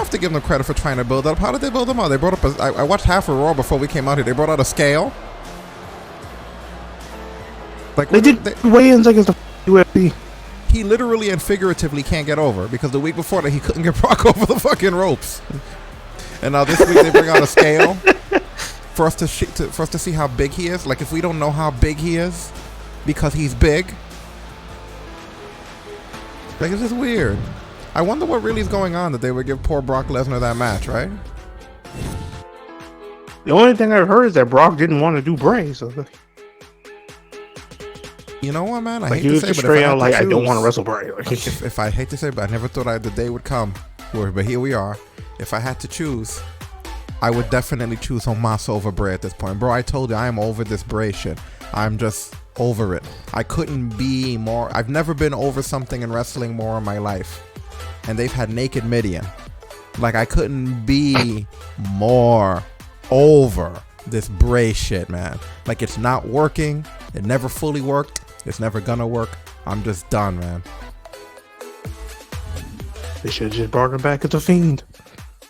have to give them credit for trying to build up. How did they build them up? They brought up I watched half of Raw before we came out here. They brought out a scale. Like they did weigh-ins against the UFC. He literally and figuratively can't get over because the week before that he couldn't get Brock over the fucking ropes. And now this week they bring out a scale for us to see how big he is. Like if we don't know how big he is because he's big, like it's just weird. I wonder what really is going on that they would give poor Brock Lesnar that match, right? The only thing I've heard is that Brock didn't want to do Bray, so. You know what, man? I like hate to say, but if I, I don't want to wrestle Bray. if I hate to say, but I never thought the day would come. But here we are. If I had to choose, I would definitely choose Omas over Bray at this point. Bro, I told you, I am over this Bray shit. I'm just over it. I couldn't be more. I've never been over something in wrestling more in my life. And they've had Naked Midian. Like, I couldn't be more over this Bray shit, man. Like, it's not working. It never fully worked. It's never gonna work. I'm just done, man. They should have just brought him back as a Fiend.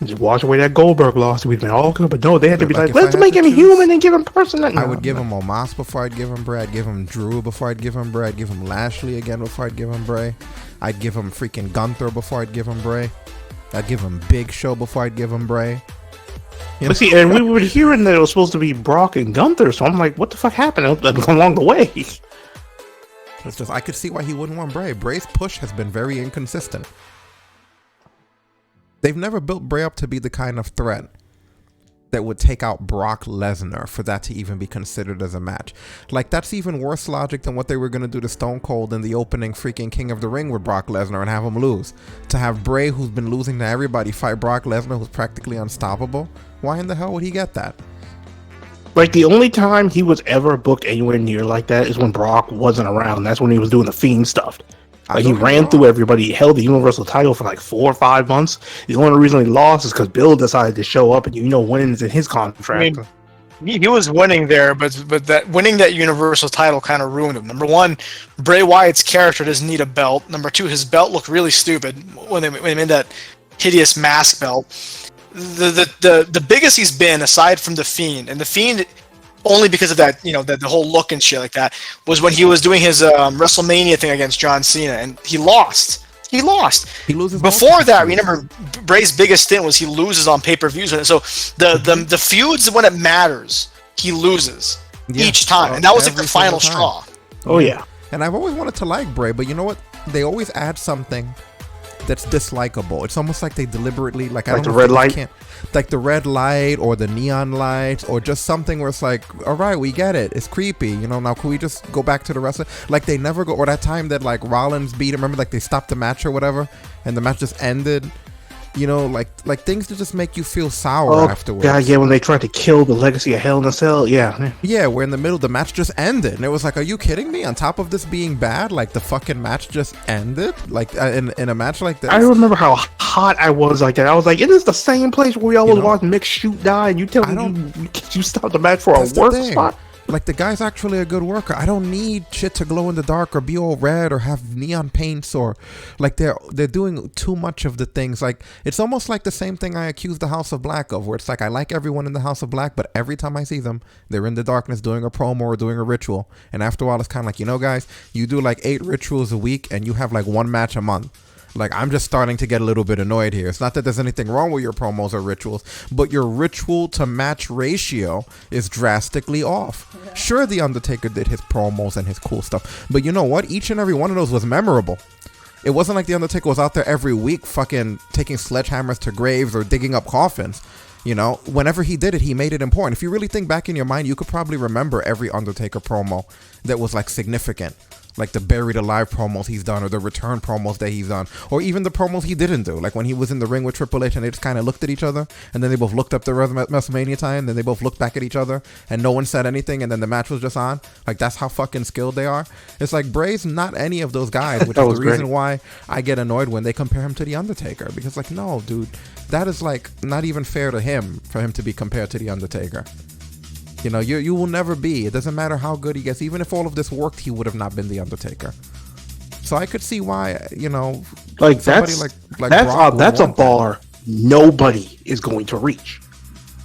Just wash away that Goldberg loss. We've been all good, but no, they had to be like, let's make him human and give him personality. I would give him Omas before I'd give him Bray. I'd give him Drew before I'd give him Bray. I'd give him Lashley again before I'd give him Bray. I'd give him freaking Gunther before I'd give him Bray. I'd give him Big Show before I'd give him Bray. But see, and we were hearing that it was supposed to be Brock and Gunther, so I'm like, what the fuck happened along the way? It's just, I could see why he wouldn't want Bray. Bray's push has been very inconsistent. They've never built Bray up to be the kind of threat that would take out Brock Lesnar for that to even be considered as a match. Like, that's even worse logic than what they were going to do to Stone Cold in the opening freaking King of the Ring with Brock Lesnar and have him lose. To have Bray, who's been losing to everybody, fight Brock Lesnar, who's practically unstoppable. Why in the hell would he get that? Like, the only time he was ever booked anywhere near like that is when Brock wasn't around. That's when he was doing the Fiend stuff. Like, he ran through everybody. He held the Universal title for like 4 or 5 months. The only reason he lost is because Bill decided to show up, and winning is in his contract. I mean, he was winning there, but that winning that Universal title kind of ruined him. Number one, Bray Wyatt's character doesn't need a belt. Number two, his belt looked really stupid when they made that hideous mask belt. The biggest he's been, aside from the Fiend, and the Fiend only because of that, the whole look and shit like that, was when he was doing his WrestleMania thing against John Cena, and he lost. He loses. Before that, remember, Bray's biggest stint was he loses on pay-per-views. So the feuds when it matters, he loses each time, and that was like the final straw. Oh yeah. And I've always wanted to like Bray, but you know what? They always add something that's dislikable. It's almost like they deliberately, like I don't know, the red light. Like the red light or the neon lights or just something where it's like, all right, we get it. It's creepy. Now can we just go back to the wrestling? Like they never go, or that time that like Rollins beat him, remember, like they stopped the match or whatever and the match just ended. Like things that just make you feel sour afterwards. Yeah, when they tried to kill the legacy of Hell in a Cell, yeah. Yeah, where in the middle the match just ended, and it was like, are you kidding me? On top of this being bad, like the fucking match just ended, like in a match like this. I remember how hot I was like that. I was like, isn't this the same place where we always watch Mick shoot die, and you tell me you stopped the match for a worse spot? Like, the guy's actually a good worker. I don't need shit to glow in the dark or be all red or have neon paints, or like they're doing too much of the things. Like, it's almost like the same thing I accuse the House of Black of, where it's like I like everyone in the House of Black, but every time I see them, they're in the darkness doing a promo or doing a ritual. And after a while, it's kind of like, guys, you do like 8 rituals a week and you have like 1 match a month. Like, I'm just starting to get a little bit annoyed here. It's not that there's anything wrong with your promos or rituals, but your ritual to match ratio is drastically off. Yeah. Sure, The Undertaker did his promos and his cool stuff, but you know what? Each and every one of those was memorable. It wasn't like The Undertaker was out there every week fucking taking sledgehammers to graves or digging up coffins. Whenever he did it, he made it important. If you really think back in your mind, you could probably remember every Undertaker promo that was like significant. Like the Buried Alive promos he's done, or the return promos that he's done, or even the promos he didn't do. Like when he was in the ring with Triple H and they just kind of looked at each other, and then they both looked up the WrestleMania time, then they both looked back at each other, and no one said anything, and then the match was just on. Like, that's how fucking skilled they are. It's like Bray's not any of those guys, which is the reason why I get annoyed when they compare him to The Undertaker. Because, like, no, dude, that is like not even fair to him for him to be compared to The Undertaker. You will never be. It doesn't matter how good he gets. Even if all of this worked, he would have not been The Undertaker. So I could see why, like that's like that's a bar. nobody is going to reach.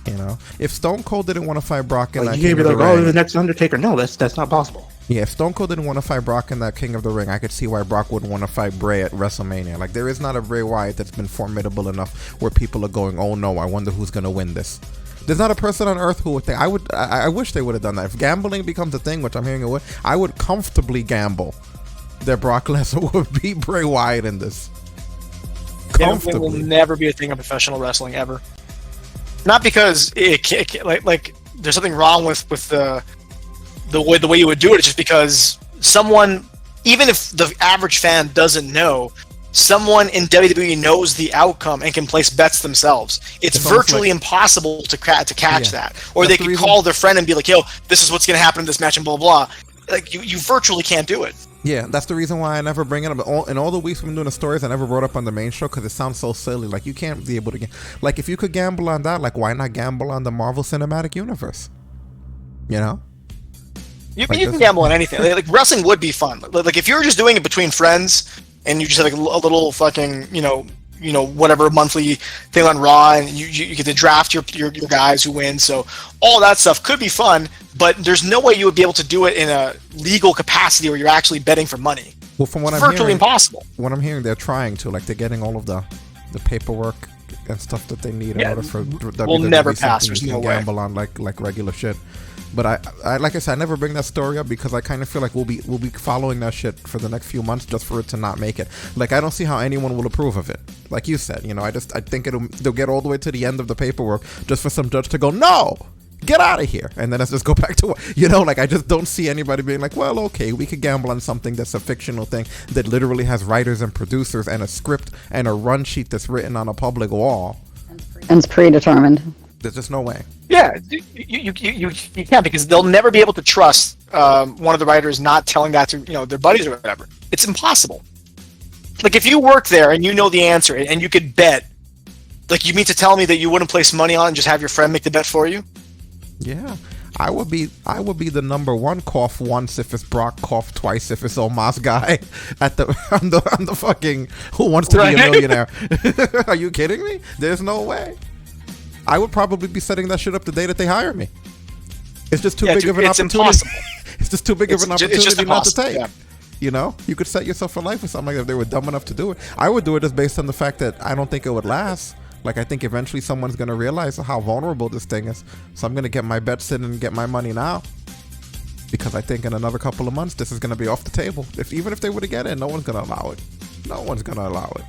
You know, if Stone Cold didn't want to fight Brock in that You King can't be of the like, oh, Ring, the next Undertaker. No, that's not possible. yeah, if Stone Cold didn't want to fight Brock in that King of the Ring, I could see why Brock wouldn't want to fight Bray at WrestleMania. Like, there is not a Bray Wyatt that's been formidable enough where people are going, oh no, I wonder who's going to win this. There's not a person on earth who would think. I wish they would have done that. If gambling becomes a thing, which I'm hearing it would, I would comfortably gamble that Brock Lesnar would beat Bray Wyatt in this. Gambling will never be a thing in professional wrestling ever. Not because like there's something wrong with the way you would do it. It's just because someone, even if the average fan doesn't know, someone in WWE knows the outcome and can place bets themselves. It's virtually impossible to catch that. Or they could call their friend and be like, yo, this is what's going to happen in this match and blah, blah, blah. Like, you virtually can't do it. Yeah, that's the reason why I never bring it up. In all the weeks we've been doing the stories, I never brought up on the main show because it sounds so silly. Like, you can't be able to... Like, if you could gamble on that, like, why not gamble on the Marvel Cinematic Universe? You know? You can gamble on anything. Like, wrestling would be fun. Like, if you were just doing it between friends and you just had like a little fucking, you know, whatever monthly thing on Raw, and you get to draft your guys who win. So all that stuff could be fun, but there's no way you would be able to do it in a legal capacity where you're actually betting for money. Well, from what it's I'm virtually hearing, impossible. What I'm hearing, they're trying to. Like, they're getting all of the paperwork and stuff that they need in order for WWE. We'll never pass. There's no way. Gamble on like regular shit. But I like I said, I never bring that story up because I kind of feel like we'll be following that shit for the next few months just for it to not make it. Like, I don't see how anyone will approve of it. Like you said, you know, I think they'll get all the way to the end of the paperwork just for some judge to go, no, get out of here, and then let's just go back to what, you know. Like, I just don't see anybody being like, well, okay, we could gamble on something that's a fictional thing that literally has writers and producers and a script and a run sheet that's written on a public wall. And it's predetermined. There's just no way. Yeah, you can't, because they'll never be able to trust one of the writers not telling that to, you know, their buddies or whatever. It's impossible. Like, if you work there and you know the answer and you could bet, like, you mean to tell me that you wouldn't place money on it and just have your friend make the bet for you? Yeah, I would be the number one cough once if it's Brock, cough twice if it's Omas guy at on the fucking Who Wants to Be a Millionaire. Are you kidding me? There's no way. I would probably be setting that shit up the day that they hire me. It's just too big of an opportunity. Impossible. It's just too big of an opportunity not to take. Yeah. You know, you could set yourself for life with something like that if they were dumb enough to do it. I would do it just based on the fact that I don't think it would last. Like, I think eventually someone's going to realize how vulnerable this thing is. So I'm going to get my bets in and get my money now. Because I think in another couple of months, this is going to be off the table. Even if they were to get in, no one's going to allow it. No one's going to allow it.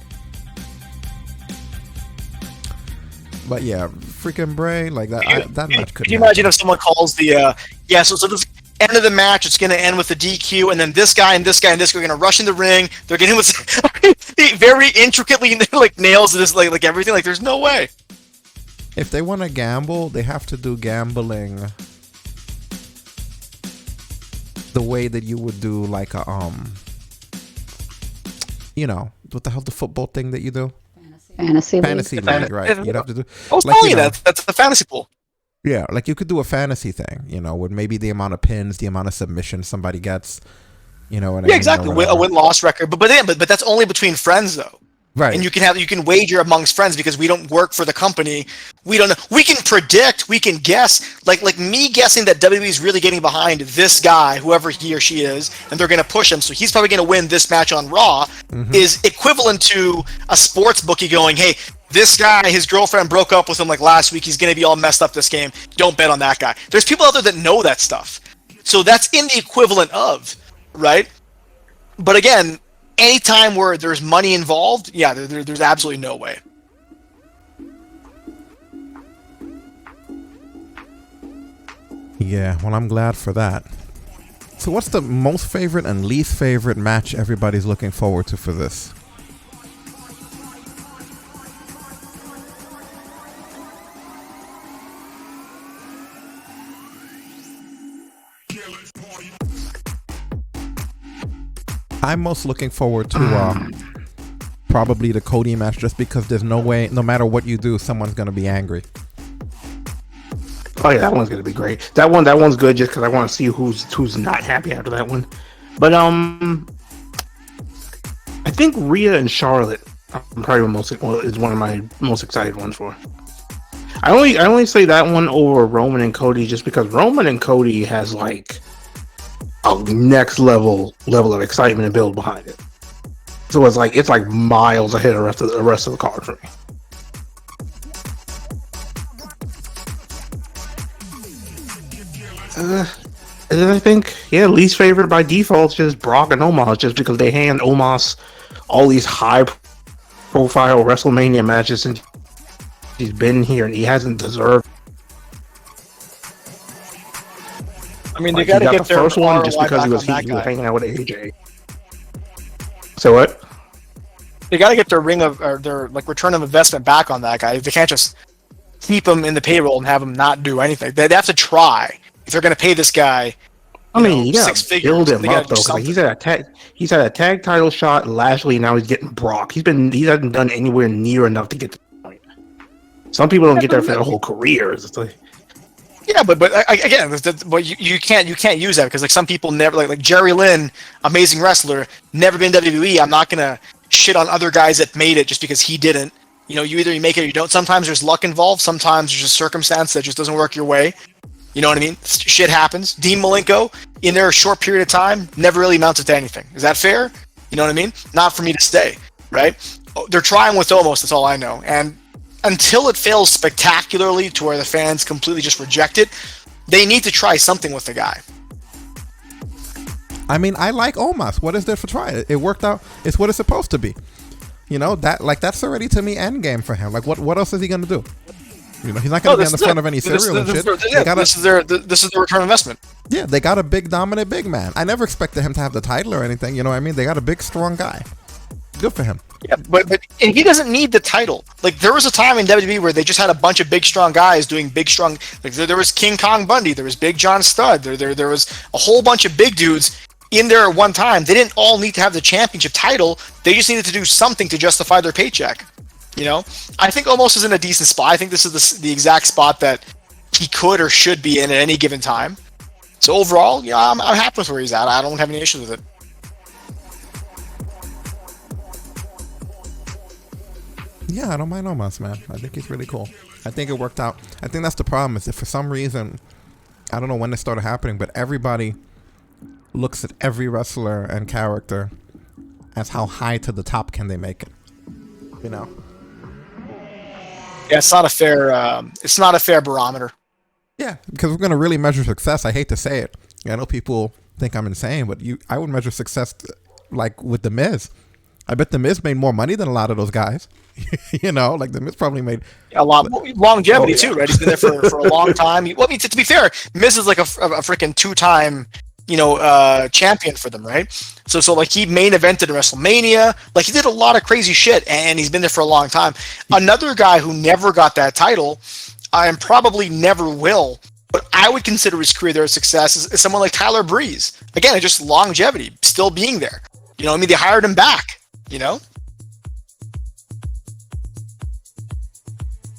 But yeah, freaking Bray, like that match could. Could you imagine if someone calls the so this end of the match, it's going to end with the DQ, and then this guy and this guy and this guy are going to rush in the ring. They're getting with very intricately like nails this like everything. Like, there's no way. If they want to gamble, they have to do gambling the way that you would do like a you know, what the hell, the football thing that you do. Fantasy league, right? You'd have to do. I was telling you that. That's the fantasy pool. Yeah, like you could do a fantasy thing, you know, with maybe the amount of pins, the amount of submissions somebody gets, you know. Yeah, exactly. A win-loss record, but that's only between friends, though. Right. And you can wager amongst friends because we don't work for the company. We don't know. We can predict. We can guess. Like me guessing that WWE is really getting behind this guy, whoever he or she is, and they're going to push him. So he's probably going to win this match on Raw. Is equivalent to a sports bookie going, "Hey, this guy, his girlfriend broke up with him like last week. He's going to be all messed up this game. Don't bet on that guy." There's people out there that know that stuff. So that's in the equivalent of, right? But again, anytime where there's money involved, yeah, there's absolutely no way. Yeah, well, I'm glad for that. So what's the most favorite and least favorite match everybody's looking forward to for this? I'm most looking forward to probably the Cody match, just because there's no way, no matter what you do, someone's going to be angry. Oh yeah, that one's going to be great. That one's good just because I want to see who's not happy after that one. But I think Rhea and Charlotte is one of my most excited ones for. I only say that one over Roman and Cody just because Roman and Cody has like a next level of excitement and build behind it. So it's like miles ahead of the rest of the card for me. And then I think, least favorite by default is just Brock and Omas, just because they hand Omas all these high-profile WrestleMania matches since he's been here, and he hasn't deserved. I mean, they got to get the first one just because he was hanging out with AJ. So what? They got to get their return of investment back on that guy. They can't just keep him in the payroll and have him not do anything. They have to try. If they're going to pay this guy, you gotta build him up though. Like he's had a tag title shot. Lashley, now he's getting Brock. He hasn't done anywhere near enough to get to the point. Some people don't get there for their whole careers. It's like, yeah, but again, you can't use that because like some people never like Jerry Lynn, amazing wrestler, never been WWE. I'm not gonna shit on other guys that made it just because he didn't. You either you make it or you don't. Sometimes there's luck involved. Sometimes there's a circumstance that just doesn't work your way. You know what I mean? Shit happens. Dean Malenko, in their short period of time, never really amounted to anything. Is that fair? You know what I mean? Not for me to say, right? They're trying with Omos, that's all I know. And until it fails spectacularly to where the fans completely just reject it, they need to try something with the guy. I mean, I like Omas. What is there for try? It worked out. It's what it's supposed to be. That's already to me end game for him. Like, what else is he gonna do? He's not going to be on the front of any cereal and shit. This is their return investment. Yeah, they got a big, dominant big man. I never expected him to have the title or anything. You know what I mean? They got a big, strong guy. Good for him. Yeah, but and he doesn't need the title. Like, there was a time in WWE where they just had a bunch of big, strong guys doing big, strong... Like, there was King Kong Bundy. There was Big John Studd. There was a whole bunch of big dudes in there at one time. They didn't all need to have the championship title. They just needed to do something to justify their paycheck. I think Omos is in a decent spot. I think this is the exact spot that he could or should be in at any given time. So overall, I'm happy with where he's at. I don't have any issues with it. Yeah, I don't mind Omos, man. I think he's really cool. I think it worked out. I think that's the problem is if for some reason, I don't know when this started happening, but everybody looks at every wrestler and character as how high to the top can they make it. Yeah, it's not a fair barometer. Yeah, because we're going to really measure success. I hate to say it. I know people think I'm insane, but I would measure success like with The Miz. I bet The Miz made more money than a lot of those guys. Like The Miz probably made a lot longevity too, right? He's been there for a long time. To be fair, Miz is like a freaking two-time champion for them, right? So like he main evented in WrestleMania, like he did a lot of crazy shit, and he's been there for a long time. Another guy who never got that title, and probably never will, but I would consider his career there a success is someone like Tyler Breeze. Again, just longevity, still being there. They hired him back.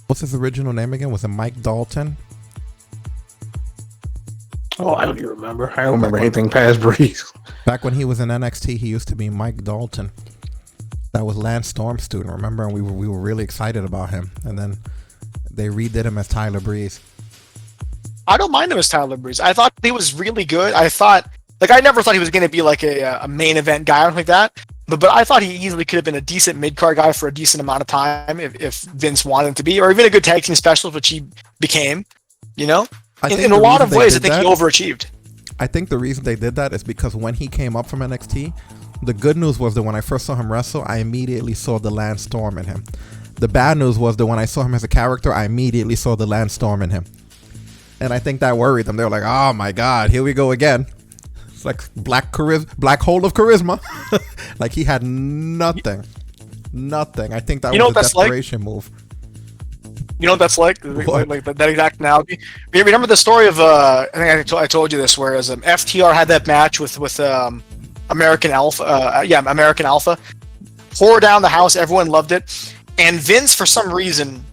What's his original name again? Was it Mike Dalton? Oh, I don't even remember. I don't remember anything past Breeze. Back when he was in NXT, he used to be Mike Dalton. That was Lance Storm's student, remember? And we were really excited about him. And then they redid him as Tyler Breeze. I don't mind him as Tyler Breeze. I thought he was really good. I never thought he was going to be like a main event guy or anything like that. But I thought he easily could have been a decent mid-card guy for a decent amount of time if Vince wanted him to be, or even a good tag team specialist, which he became, In a lot of ways, I think he overachieved. I think the reason they did that is because when he came up from NXT, the good news was that when I first saw him wrestle, I immediately saw the Lance Storm in him. The bad news was that when I saw him as a character, I immediately saw the Lance Storm in him. And I think that worried them. They were like, oh my God, here we go again. It's like black hole of charisma. Like he had nothing. I think that was a desperation move. You know what that's like? Like that exact analogy. You remember the story of I think I told you this, whereas FTR had that match with American Alpha. American Alpha. Tore down the house. Everyone loved it. And Vince, for some reason,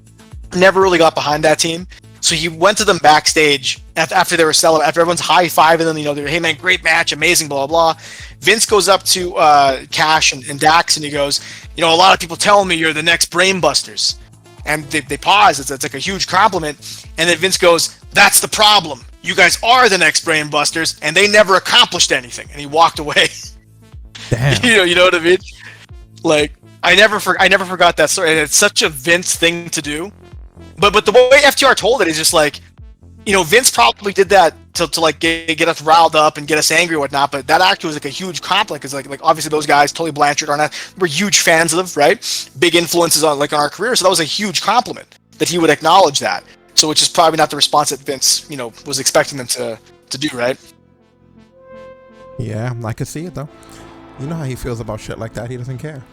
never really got behind that team. So he went to them backstage after they were celebrating, after everyone's high-fiving them, they're, hey man, great match, amazing, blah, blah, blah. Vince goes up to Cash and Dax, and he goes, a lot of people tell me you're the next Brainbusters. And they pause, it's like a huge compliment, and then Vince goes, that's the problem. You guys are the next Brainbusters, and they never accomplished anything. And he walked away. Damn. You know what I mean? Like, I never forgot that story, and it's such a Vince thing to do. But the way FTR told it is just like, Vince probably did that to like get us riled up and get us angry or whatnot. But that actually was like a huge compliment because like obviously those guys, Tully Blanchard, were huge fans of them, right? Big influences on our career. So that was a huge compliment that he would acknowledge that. So which is probably not the response that Vince, was expecting them to do, right? Yeah, I could see it though. You know how he feels about shit like that. He doesn't care.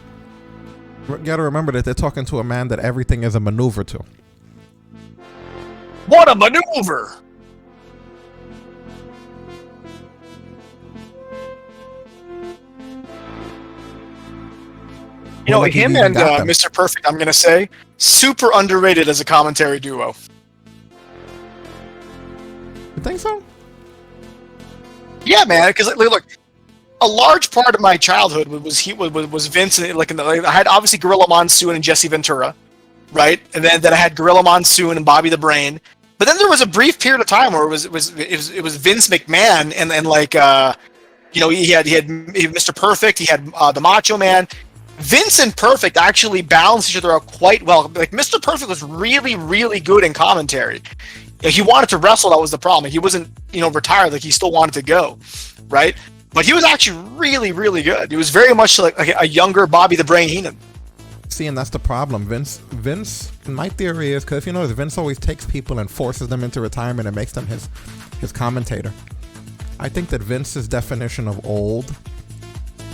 You gotta remember that they're talking to a man that everything is a maneuver to. What a maneuver! Like him and Mr. Perfect, I'm gonna say, super underrated as a commentary duo. You think so? Yeah, man. Because look, a large part of my childhood was Vince, and I had obviously Gorilla Monsoon and Jesse Ventura, right? And then I had Gorilla Monsoon and Bobby the Brain. But then there was a brief period of time where it was Vince McMahon and he had Mr. Perfect, he had the Macho Man. Vince and Perfect actually balanced each other out quite well. Like Mr. Perfect was really, really good in commentary. He wanted to wrestle, that was the problem. He wasn't, retired, like he still wanted to go, right? But he was actually really, really good. He was very much like a younger Bobby the Brain Heenan. See, and that's the problem. Vince, my theory is, because if you notice, Vince always takes people and forces them into retirement and makes them his commentator. I think that Vince's definition of old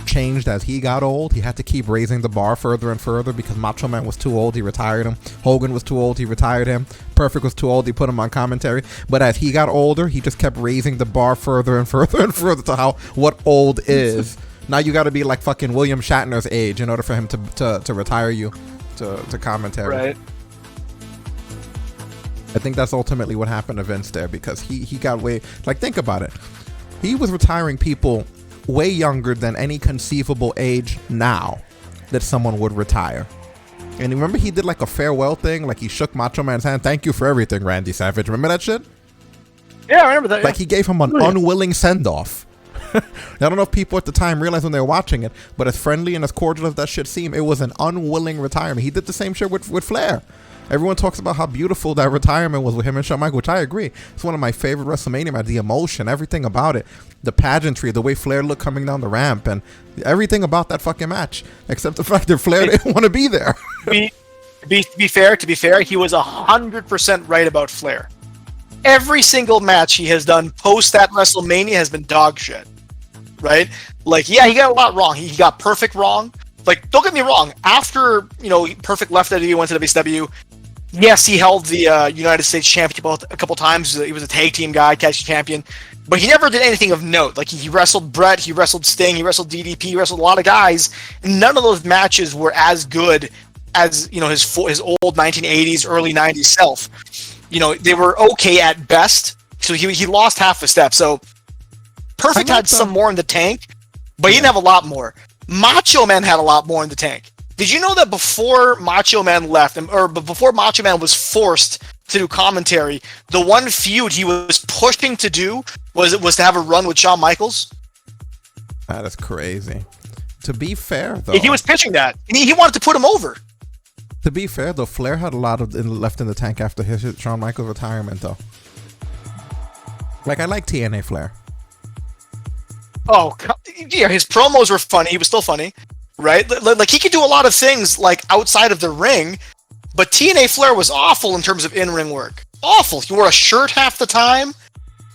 changed as he got old. He had to keep raising the bar further and further because Macho Man was too old, he retired him. Hogan was too old, he retired him. Perfect was too old, he put him on commentary. But as he got older, he just kept raising the bar further and further and further to what old is. Now you got to be like fucking William Shatner's age in order for him to retire you to commentary. Right. I think that's ultimately what happened to Vince there because he got way, like, think about it. He was retiring people way younger than any conceivable age now that someone would retire. And remember he did like a farewell thing, like he shook Macho Man's hand. Thank you for everything, Randy Savage. Remember that shit? Yeah, I remember that. Like he gave him an unwilling send-off. I don't know if people at the time realized when they were watching it, but as friendly and as cordial as that shit seemed, it was an unwilling retirement. He did the same shit with Flair. Everyone talks about how beautiful that retirement was with him and Shawn Michaels, which I agree. It's one of my favorite WrestleMania matches. The emotion, everything about it, the pageantry, the way Flair looked coming down the ramp, and everything about that fucking match, except the fact that Flair didn't want to be there. To be fair, he was 100% right about Flair. Every single match he has done post that WrestleMania has been dog shit. Right? Like, yeah, he got a lot wrong. He got Perfect wrong. Like, don't get me wrong. After, Perfect left WWE, went to WCW, yes, he held the United States Championship a couple times. He was a tag team guy, catch champion. But he never did anything of note. Like, he wrestled Brett, he wrestled Sting, he wrestled DDP, he wrestled a lot of guys. And none of those matches were as good as, his old 1980s, early 90s self. They were okay at best. So he lost half a step. So Perfect had some more in the tank, but he didn't have a lot more. Macho Man had a lot more in the tank. Did you know that before Macho Man left, or before Macho Man was forced to do commentary, the one feud he was pushing to do was to have a run with Shawn Michaels? That is crazy. To be fair, though, he was pitching that. He wanted to put him over. To be fair, though, Flair had a lot of left in the tank after his Shawn Michaels retirement, though. Like, I like TNA Flair. Oh, yeah, his promos were funny. He was still funny, right? Like, he could do a lot of things, like, outside of the ring, but TNA Flair was awful in terms of in-ring work. Awful. He wore a shirt half the time.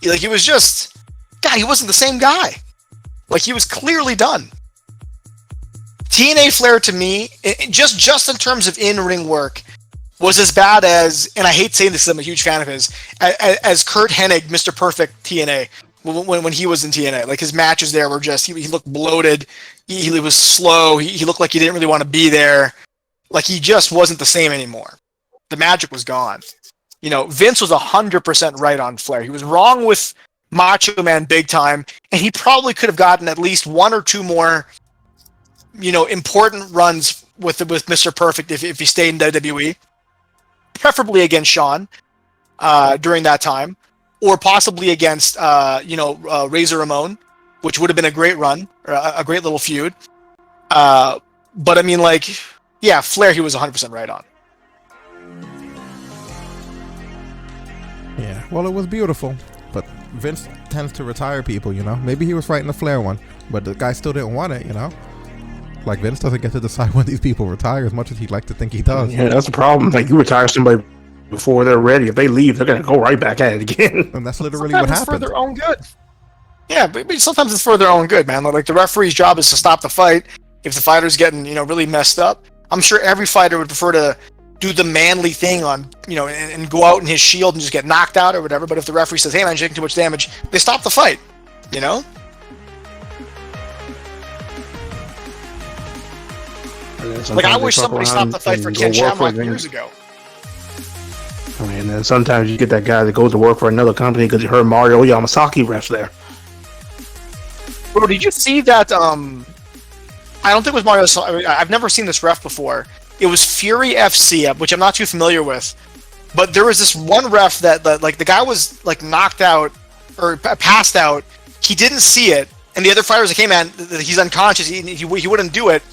Like, he was just... God, he wasn't the same guy. Like, he was clearly done. TNA Flair, to me, just in terms of in-ring work, was as bad as, and I hate saying this because I'm a huge fan of his, as Kurt Hennig, Mr. Perfect TNA. When he was in TNA, like his matches there were just, he looked bloated, he was slow, he looked like he didn't really want to be there, like he just wasn't the same anymore. The magic was gone. Vince was 100% right on Flair. He was wrong with Macho Man big time, and he probably could have gotten at least one or two more, important runs with Mr. Perfect if he stayed in WWE, preferably against Shawn during that time, or possibly against Razor Ramon, which would have been a great run, or a great little feud. But I mean, Flair he was 100% right on. Yeah, well, it was beautiful, but Vince tends to retire people, Maybe he was right in the Flair one, but the guy still didn't want it, Like, Vince doesn't get to decide when these people retire as much as he'd like to think he does. Yeah, that's the problem. Like, you retire somebody before they're ready. If they leave, they're going to go right back at it again. And that's literally what happened. For their own good. Yeah, but sometimes it's for their own good, man. Like, the referee's job is to stop the fight. If the fighter's getting, really messed up, I'm sure every fighter would prefer to do the manly thing on, and go out in his shield and just get knocked out or whatever. But if the referee says, hey man, you're taking too much damage, they stop the fight, Like, I wish somebody stopped the fight for Ken Shamrock years ago. I mean, then sometimes you get that guy that goes to work for another company because he heard Mario Yamasaki refs there. Bro, did you see that, I don't think it was Mario, I've never seen this ref before. It was Fury FC, which I'm not too familiar with. But there was this one ref that the guy was, knocked out, or passed out. He didn't see it. And the other fighter was like, hey man, he's unconscious, he wouldn't do it.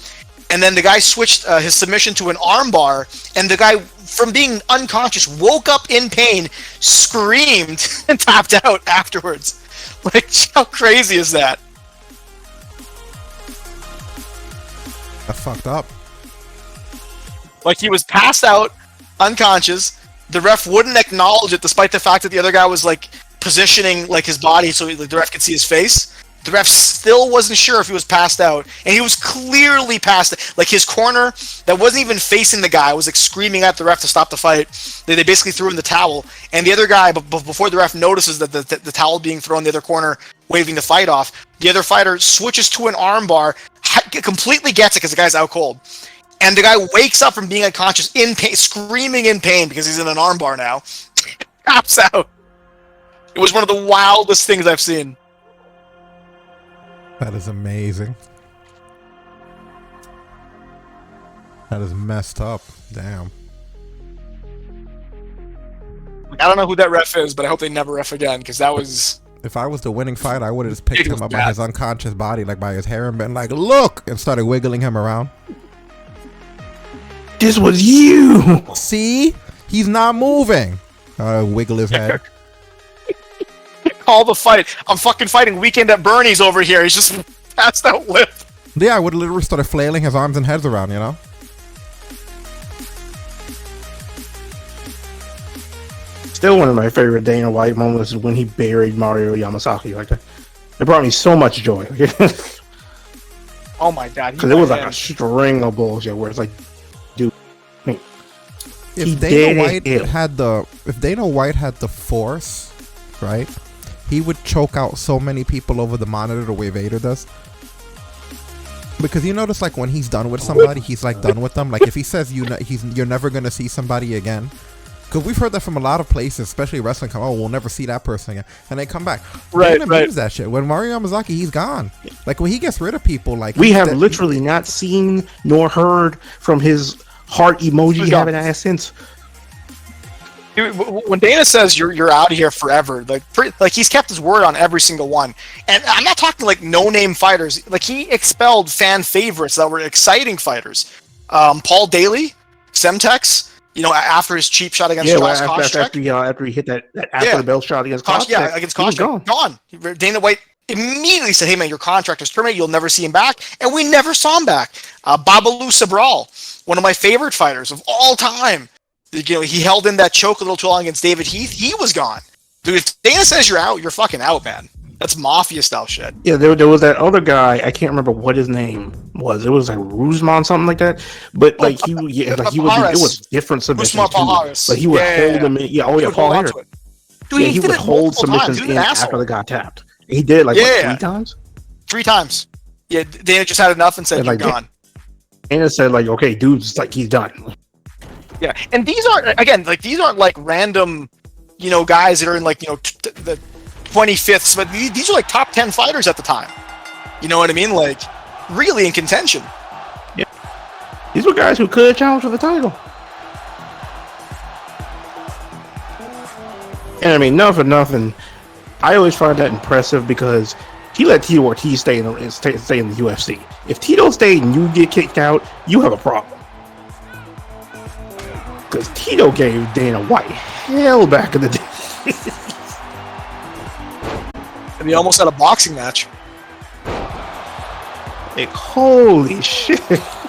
And then the guy switched his submission to an armbar, and the guy, from being unconscious, woke up in pain, screamed, and tapped out afterwards. Like, how crazy is that? That's fucked up. Like, he was passed out, unconscious. The ref wouldn't acknowledge it, despite the fact that the other guy was, positioning, his body so the ref could see his face. The ref still wasn't sure if he was passed out, and he was clearly passed out. Like, his corner that wasn't even facing the guy was screaming at the ref to stop the fight. They basically threw in the towel, and the other guy, before the ref notices that the towel being thrown in the other corner, waving the fight off, the other fighter switches to an armbar, completely gets it because the guy's out cold. And the guy wakes up from being unconscious, in pain, screaming in pain because he's in an armbar now. Taps out. It was one of the wildest things I've seen. That is amazing. That is messed up. Damn. I don't know who that ref is, but I hope they never ref again, because that was... If I was the winning fight, I would have just picked him up by his unconscious body, by his hair, and been like, look! And started wiggling him around. This was you! See? He's not moving. Wiggle his head. Call the fight. I'm fucking fighting Weekend at Bernie's over here. He's just passed out lip. Yeah, I would have literally started flailing his arms and heads around, Still one of my favorite Dana White moments is when he buried Mario Yamasaki like that. It brought me so much joy. Oh my god. Because it was like a string of bullshit where it's like, dude, if Dana White had the force, right, he would choke out so many people over the monitor the way Vader does. Because you notice, when he's done with somebody, he's done with them. Like, if he says you're never gonna see somebody again, because we've heard that from a lot of places, especially wrestling. We'll never see that person again, and they come back. Right. Means that shit. When Mario Yamazaki, he's gone. Like, when he gets rid of people, we have literally not seen nor heard from his heart emoji having ass since. When Dana says you're out of here forever, he's kept his word on every single one. And I'm not talking no-name fighters. He expelled fan favorites that were exciting fighters. Paul Daly, Semtex, after his cheap shot against Josh Koscheck. After he hit that after the bell shot against Koscheck. Yeah, against Koscheck. Gone. Dana White immediately said, hey man, your contract is terminated. You'll never see him back. And we never saw him back. Babalu Sabral, one of my favorite fighters of all time. He held in that choke a little too long against David Heath. He was gone. Dude, if Dana says you're out, you're fucking out, man. That's mafia style shit. Yeah, there was that other guy. I can't remember what his name was. It was Ruzman, something like that. But he was different submissions too. He would hold him in. Yeah, Paul Harris. Dude, he would hold submissions in after they got tapped. He did 3 times. 3 times. Yeah, Dana just had enough and said you're gone. Dana said okay, dude's he's done. Yeah, and these aren't like random, guys that are in like the 25th, but these are like top 10 fighters at the time. You know what I mean? Like really in contention. Yeah, these were guys who could have challenged for the title. And I mean, not for nothing, I always find that impressive because he let Tito Ortiz stay in the UFC. If Tito stayed and you get kicked out, you have a problem. Because Tito gave Dana White hell back in the day. And he almost had a boxing match. Like, holy shit.